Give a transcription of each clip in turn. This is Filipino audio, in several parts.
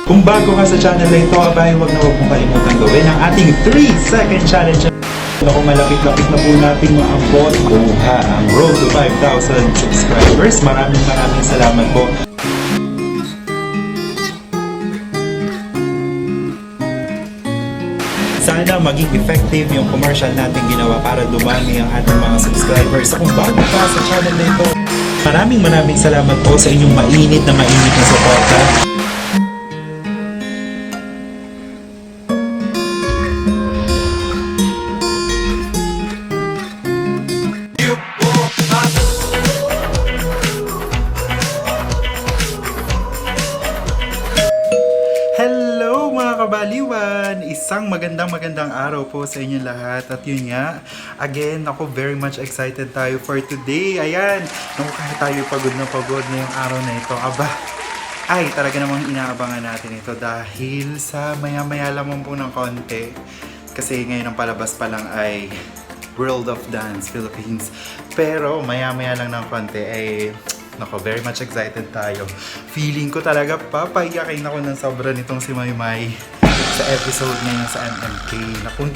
Kung bago ka sa channel na ito, abay, huwag na huwag mong kalimutan gawin ang ating 3-second challenge. Kung malapit-lapit na po natin maabot ang road to 5,000 subscribers. Maraming salamat po. Sana maging effective yung commercial natin ginawa para dumami ang ating mga subscribers. Kung bago ka sa channel na ito, maraming salamat po sa inyong mainit na suporta. Hello mga kabaliwan! Isang magandang araw po sa inyong lahat. At yun nga, again, ako very much excited tayo for today. Ayan, nung kahit tayo pagod na ngayong araw na ito, ay talaga namang inaabangan natin ito dahil sa maya-maya lamang po ng konti. Kasi ngayon ang palabas pa lang ay World of Dance Philippines. Pero maya-maya lang ng konti ay very much excited tayo. Feeling ko talaga papayakin ako ng sobra nitong si Maymay sa episode ngayon sa MMK. Naku,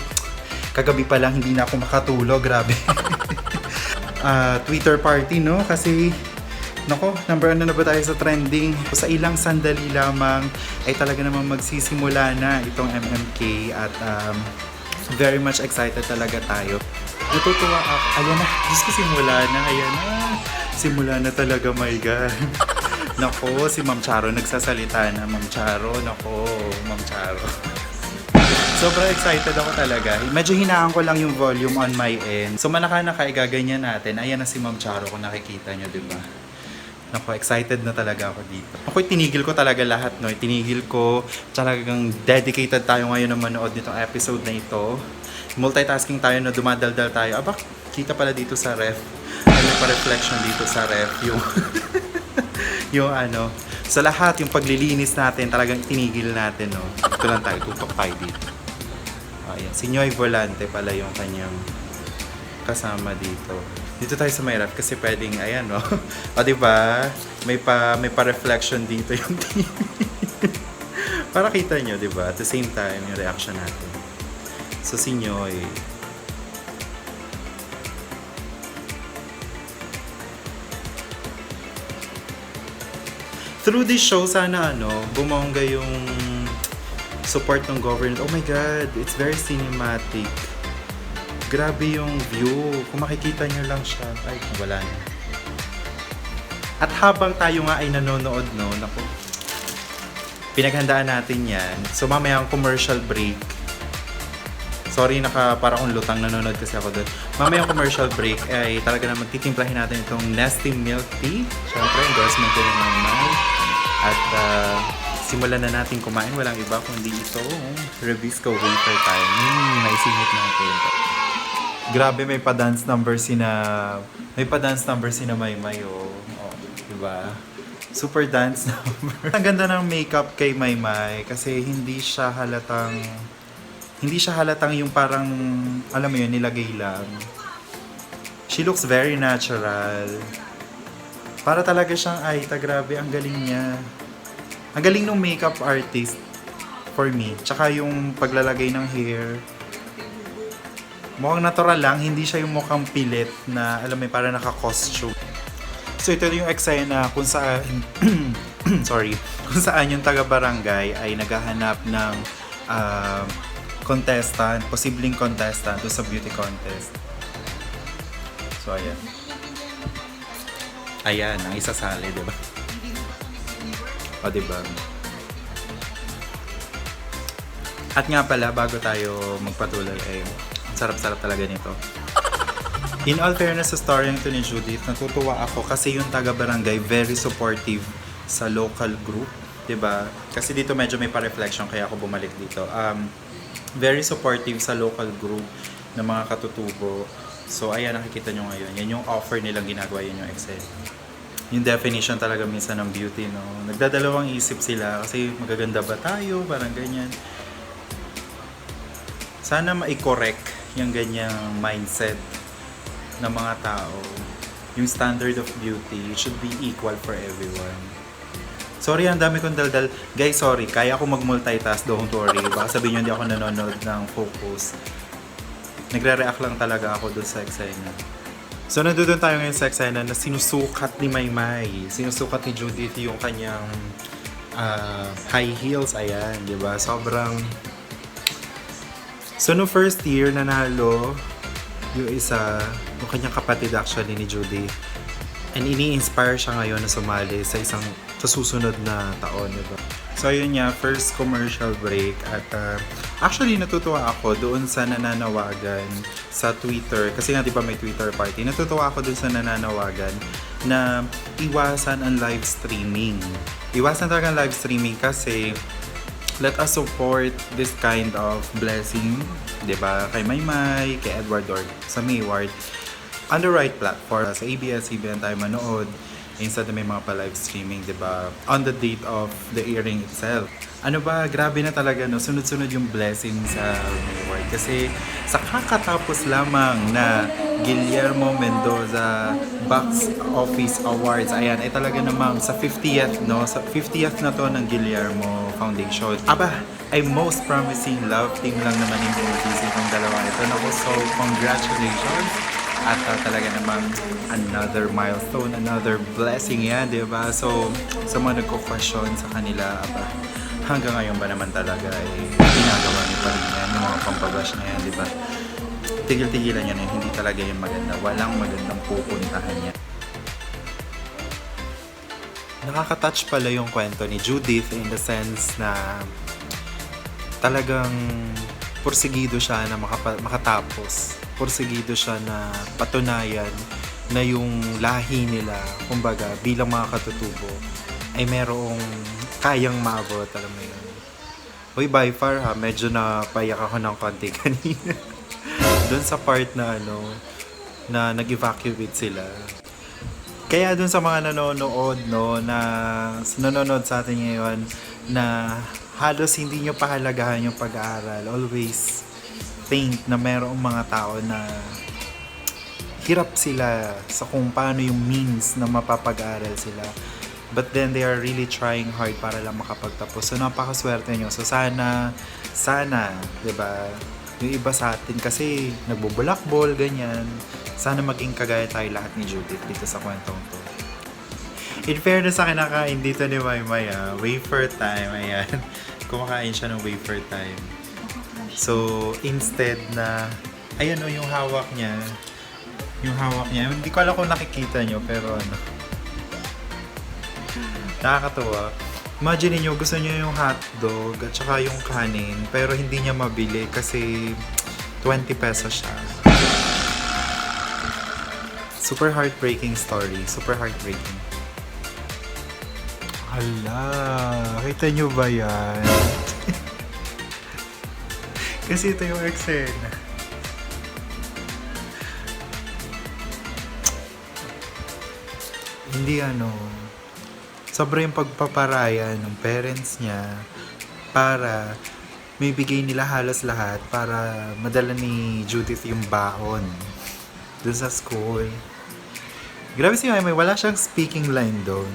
kagabi pa lang hindi na ako makatulog, grabe. Twitter party, no? Kasi, number one na ba tayo sa trending? Sa ilang sandali lamang ay talaga naman magsisimula na itong MMK at very much excited talaga tayo. Natutuwa ako. Ayan na, Diyos ko simula na, ayan na. Simula na talaga, my God. Nako, si Ma'am Charo nagsasalita na. Ma'am Charo, Ma'am Charo. Sobrang excited ako talaga. Medyo hinaan ko lang yung volume on my end. So manaka-naka, igaganyan natin. Ayan na si Ma'am Charo kung nakikita nyo, diba? Nako, excited na talaga ako dito. Ako, tinigil ko talaga lahat, no? Tinigil ko. Talagang dedicated tayo ngayon na manood nitong episode na ito. Multitasking tayo na dumadaldal tayo. Aba, kita pala dito sa ref. May pa-reflection dito sa ref. Yung sa lahat, yung paglilinis natin, talagang tinigil natin, no? Ito lang tayo, tutok tayo dito. Ayan, si Noy Volante pala yung kanyang kasama dito. Dito tayo sa may ref kasi pwedeng, ayan, no? O, diba? May pa-reflection dito yung TV. Para kita nyo, diba? At the same time, yung reaction natin. So, si Noy. Through this show, sana bumongga yung support ng government. Oh my God, it's very cinematic. Grabe yung view. Kung makikita nyo lang siya, ay, wala na. At habang tayo nga ay nanonood, pinaghandaan natin yan. So mamaya ang commercial break. Sorry, para akong lutang, nanonood kasi ako doon. Mamaya ang commercial break ay talaga naman titimplahin natin itong Nesty Milk Tea. Siyempre, endorsement ko ng Maymay. At simulan na natin kumain. Walang iba kundi ito. Rebisco Wafer Time. Naisingit natin. Grabe, may pa-dance number sina Maymay. Diba? Super dance number. Ang ganda ng makeup kay Maymay kasi hindi siya halatang yung parang, alam mo yun, nilagay lang. She looks very natural. Para talaga siyang, grabe, ang galing niya. Ang galing ng makeup artist for me. Tsaka yung paglalagay ng hair. Mukhang natural lang, hindi siya yung mukhang pilit na, alam mo yun, para naka-costume. So ito yung eksena kung saan, kung saan yung taga-barangay ay naghahanap ng, posibleng contestant sa beauty contest. So, ayan. Ayan, ang isasali, diba? O, diba? At nga pala, bago tayo magpatuloy, ang sarap-sarap talaga nito. In all fairness sa story ito ni Judith, natutuwa ako kasi yung taga-barangay very supportive sa local group, diba? Kasi dito medyo may pa-reflection kaya ako bumalik dito. Very supportive sa local group ng mga katutubo. So, ayan, nakikita nyo ngayon. Yan yung offer nilang ginagawa, yun yung Excel. Yung definition talaga minsan ng beauty, no? Nagdadalawang isip sila kasi magaganda ba tayo? Parang ganyan. Sana ma-correct yung ganyang mindset ng mga tao. Yung standard of beauty should be equal for everyone. Sorry, ang dami kong daldal. Guys, sorry. Kaya ako mag-multitask, don't worry. Baka sabihin nyo hindi ako nanonood ng focus. Nagre-react lang talaga ako dun sa eksena. So, nandun tayo ngayon sa eksena na sinusukat ni Maymay. Sinusukat ni Judith yung kanyang high heels. Ayan, di ba? Sobrang... So, no first year, nanalo yung isa, yung kanyang kapatid actually ni Judith. And ini-inspire siya ngayon na sumali sa susunod na taon, diba? So yun nga, first commercial break at actually natutuwa ako doon sa nananawagan sa Twitter kasi nga 'di ba may Twitter party. Natutuwa ako doon sa nananawagan na iwasan ang live streaming. Iwasan talaga ang live streaming kasi let us support this kind of blessing, 'di ba? Kay Maymay, kay Edward or sa Mayward on the right platform. Sa ABS-CBN tayo manood instead na may mga pa-live streaming, di ba? On the date of the airing itself. Ano ba, grabe na talaga, no? Sunod-sunod yung blessing sa Mayward. Kasi sa kakatapos lamang na Guillermo Mendoza Box Office Awards, ayan, ay talaga namang sa 50th, no? Sa 50th na to ng Guillermo Foundation. Aba, ay most promising love team lang naman yung movies itong dalawa ito. Naku, so congratulations! At talaga namang another milestone, another blessing yan, di ba? So, sa mga nagko-question sa kanila, hanggang ngayon ba naman talaga ginagawa niyo pa rin yan, yung mga pampabash na yan, di ba? Tigil-tigilan yan, hindi talaga yung maganda. Walang magandang pupuntahan yan. Nakaka-touch pala yung kwento ni Judith in the sense na talagang porsigido siya na makatapos. Porsigido siya na patunayan na yung lahi nila, kumbaga, bilang mga katutubo, ay merong kayang maabot, alam mo yun. Uy, by far ha, medyo napayak ako ng konti kanina. Doon sa part na na nag-evacuate sila. Kaya doon sa mga nanonood, na nanonood sa atin ngayon, na halos hindi nyo pahalagahan yung pag-aaral. Always think na merong mga tao na hirap sila sa kung paano yung means na mapapag-aral sila. But then they are really trying hard para lang makapagtapos. So napakaswerte nyo. So sana, 'di ba? Yung iba sa atin kasi nagbubulakbol, ganyan. Sana maging kagaya tayo lahat ni Judith dito sa kwentong to. In fairness sa kinakain dito ni Maymay, wafer time, ayan. Kumakain siya ng wafer time. So, instead na, ayan yung hawak niya. Yung hawak niya. Hindi ko alam kung nakikita nyo, pero nakakatuwa. Imagine niyo gusto niyo yung hotdog at saka yung kanin, pero hindi niya mabili kasi 20 pesos siya. Super heartbreaking story. Super heartbreaking. Hala, kita nyo ba yan? Kasi ito yung eksena. Hindi sobra yung pagpaparaya ng parents niya para may bigay nila halos lahat para madala ni Judith yung baon dun sa school. Grabe si Maymay, wala siyang speaking line doon.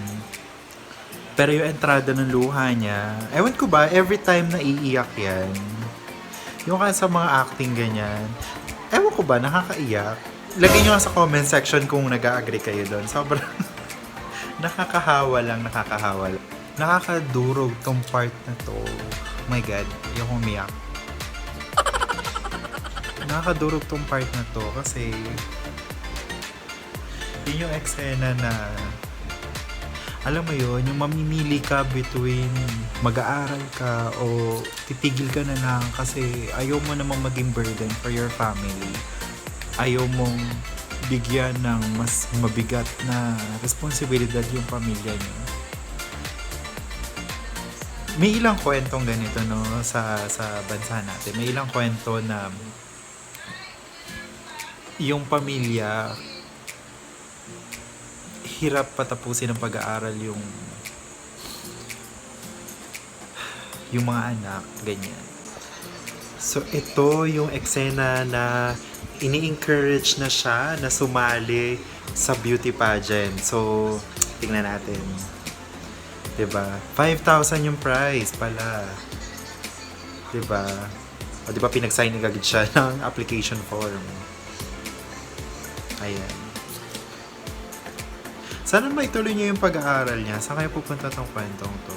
Pero yung entrada ng luha niya, ewan ko ba, every time na iiyak yan, yung sa mga acting ganyan, ewan ko ba, nakakaiyak. Lagay nyo nga sa comment section kung nag-agree kayo doon. Sobrang nakakahawa lang. Nakakadurog tong part na to. Oh my God, yung umiyak. Nakakadurog tong part na to kasi yun yung eksena na alam mo yun, yung mamimili ka between mag-aaral ka o titigil ka na lang kasi ayaw mo namang maging burden for your family. Ayaw mong bigyan ng mas mabigat na responsibilidad yung pamilya niyo. May ilang kwentong ganito sa bansa natin. May ilang kwento na yung pamilya hirap patapusin ng pag-aaral yung mga anak, ganyan. So, ito yung eksena na ini-encourage na siya na sumali sa beauty pageant. So, tingnan natin. Diba? 5,000 yung price pala. Diba? O diba pinag-signing agad siya ng application form. Ayan. Sana maituloy niyo yung pag-aaral niya. Saan kayo pupunta tong kwentong to?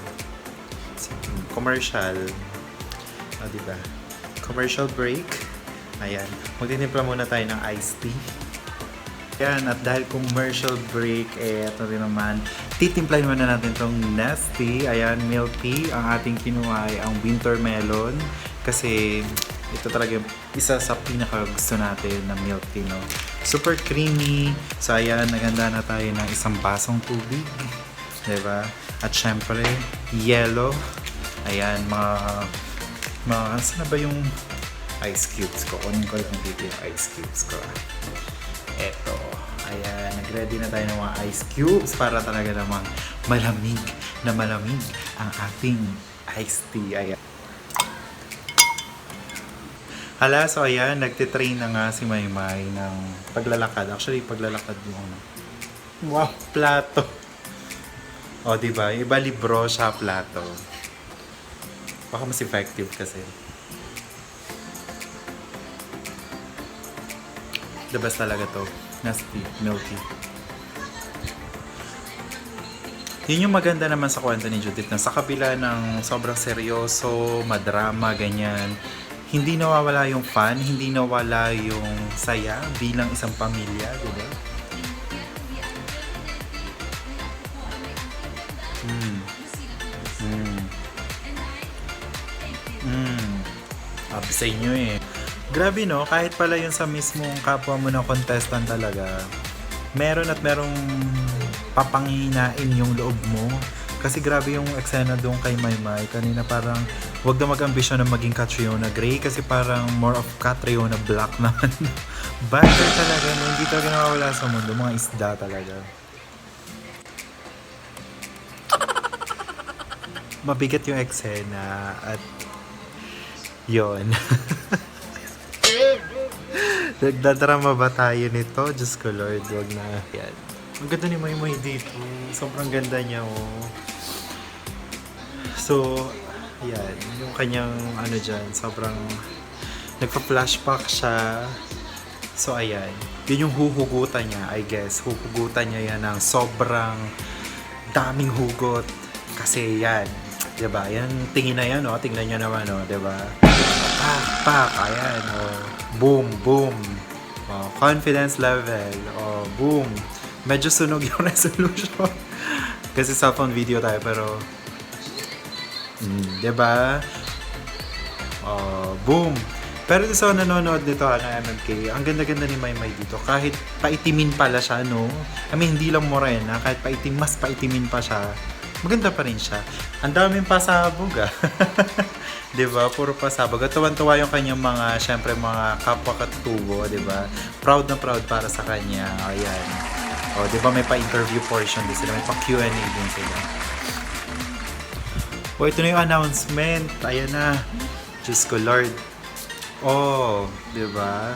Commercial. O diba? Commercial break. Ayan. Magtitimpla muna tayo ng iced tea. Yan, at dahil commercial break, ito rin naman, titimplahin muna natin itong Nestea. Ayan, milk tea. Ang ating kinuha ay ang winter melon. Kasi ito talaga yung isa sa pinaka-gusto natin na milk tea, no? Super creamy. So, ayan, naganda na tayo ng isang basong tubig. Diba? At syempre, yellow. Ayan, saan na ba yung ice cubes ko? Kunin ko lang dito yung ice cubes ko. Eto. Ayan, nag-ready na tayo ng mga ice cubes para talaga namang malamig ang ating iced tea. Ayan. Hala, so ayan, nagtitrain na nga si Maymay ng paglalakad. Actually, paglalakad yung wow, plato. O, diba? Iba libro siya, plato. Baka mas effective kasi. The best talaga to. Nestea, milky. Yun yung maganda naman sa kwento ni Judith na sa kabila ng sobrang seryoso, madrama, ganyan, hindi nawawala yung fun, hindi nawala yung saya bilang isang pamilya, diba? Sabi sa inyo eh. Grabe no, kahit pala yun sa mismong kapwa mo na contestant talaga, meron at merong papangihinain yung loob mo. Kasi grabe yung eksena doon kay Maymay. Kanina parang wag na mag-ambisyon na maging Catriona Gray kasi parang more of Catriona Black naman. Banter talaga, no? Hindi talaga nawawala sa mundo. Mga isda talaga. Mabigat yung eksena at yon. Nagdadrama ba tayo nito? Diyos ko Lord, wag na. Yan. Ang ganda ni Maymay dito. Sobrang ganda niya, oh. So, yan. Yung kanyang, dyan, sobrang nagpa-flashback siya. So, ayan. Yun yung huhugutan niya, I guess. Huhugutan niya yan ng sobrang daming hugot. Kasi yan. Diba? Yan, tingin na yan, oh. Tingnan niyo naman, oh. Diba? Pak, ayan, oh. Boom, boom. Oh, confidence level. Oh, boom. Medyo sunog yung resolution. Kasi cellphone video tayo, pero diba? Oh, boom. Pero sa nanonood nito ng MMK, ang ganda-ganda ni Maymay dito. Kahit paitimin pala siya, no? I mean, hindi lang morena. Kahit mas paitimin pa siya, maganda pa rin siya. Ang daming pasabog, ah. Diba? Puro pasabog. At tuwan-tuwa yung kanyang mga, syempre, mga kapwa katubo, diba? Proud na proud para sa kanya. Ayan. O, diba may pa-interview portion din sila. May pa-Q&A din sila. O, ito na yung announcement. Ayan na. Diyos ko, Lord. Oh, diba?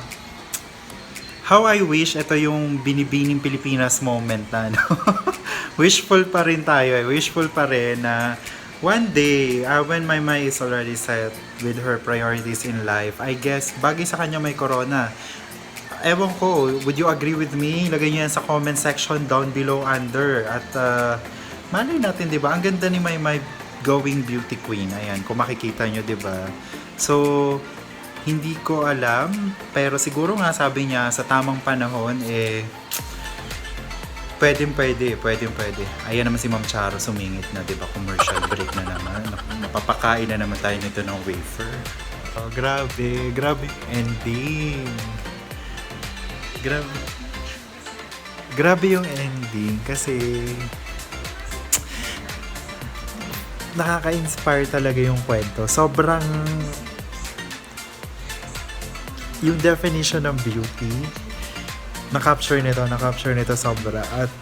How I wish ito yung binibining Pilipinas moment na, no? Wishful pa rin tayo, eh. Wishful pa rin na one day, when Maymay is already set with her priorities in life, I guess, bagay sa kanya may corona. Ewan ko, would you agree with me? Lagay niyo yan sa comment section down below under. At malay natin, di ba? Ang ganda ni Maymay going beauty queen. Ayan, kung makikita nyo, di ba? So, hindi ko alam. Pero siguro nga sabi niya, sa tamang panahon, pwede. Ayan naman si Ma'am Charo sumingit na, di ba? Commercial break na naman. Napapakain na naman tayo nito ng wafer. Oh, grabe. Grabe ending. Grabe yung ending kasi nakaka-inspire talaga yung kwento. Sobrang yung definition ng beauty na-capture nito sobra. At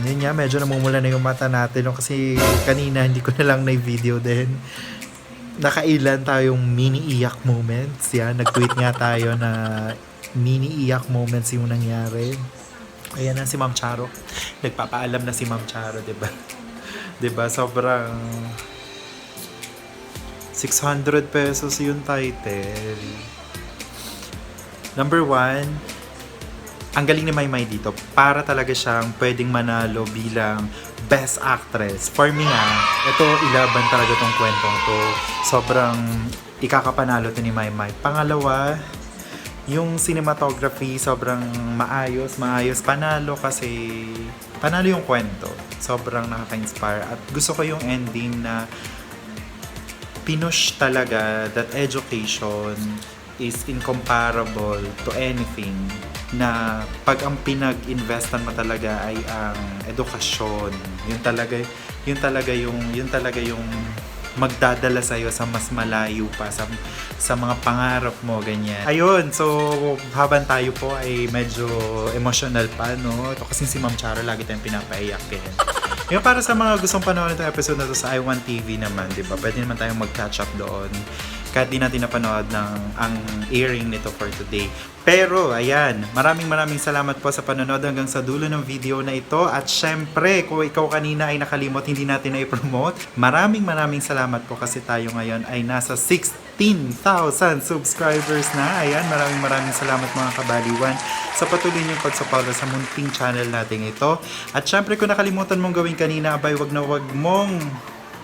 yun nga, medyo namumula na yung mata natin, no? Kasi kanina hindi ko na lang na-video din. Nakailan tayong mini-iyak moments. Yan, nag-tweet nga tayo na mini-iyak moments yung nangyari. Ayan na si Ma'am Charo. Nagpapaalam na si Ma'am Charo, diba? 'Diba? Sobrang 600 pesos yung title. Number 1, ang galing ni Maymay dito. Para talaga siyang pwedeng manalo bilang Best Actress. For me nga, ito ilaban talaga tong kwentong to. Sobrang ikakapanalo to ni Maymay. Pangalawa, yung cinematography sobrang maayos. Panalo kasi panalo yung kwento. Sobrang nakaka-inspire. At gusto ko yung ending na pinush talaga that education is incomparable to anything, na pag ang pinag-investan mo talaga ay ang edukasyon, yun talaga yung magdadala sa iyo sa mas malayo pa sa mga pangarap mo, ganyan. Ayun, so habang tayo po ay medyo emotional pa, no? Ito kasi si Ma'am Charo lagi tayong pinapaiyak din. Yung para sa mga gustong panoorin itong episode na to sa iWant TV naman, di ba? Pwede naman tayong mag-catch up doon. Kahit di natin napanood ang airing nito for today. Pero, ayan, maraming salamat po sa panonood hanggang sa dulo ng video na ito. At syempre, kung ikaw kanina ay nakalimot, hindi natin na i-promote, maraming salamat po kasi tayo ngayon ay nasa 16,000 subscribers na. Ayan, maraming salamat mga kabaliwan sa patuloy niyong pagsapalo sa munting channel natin ito. At syempre, kung nakalimutan mong gawin kanina, abay, wag mong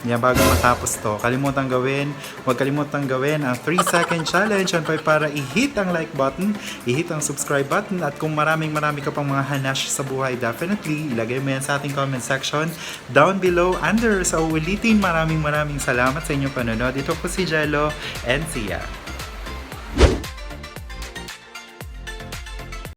bago matapos to, huwag kalimutang gawin ang 3-second challenge. Yan pa para i-hit ang like button, i-hit ang subscribe button, at kung marami ka pang mga hanash sa buhay, definitely ilagay mo yan sa ating comment section down below under. Sa ulitin, maraming salamat sa inyong panonood. Ito po si Jello and see ya!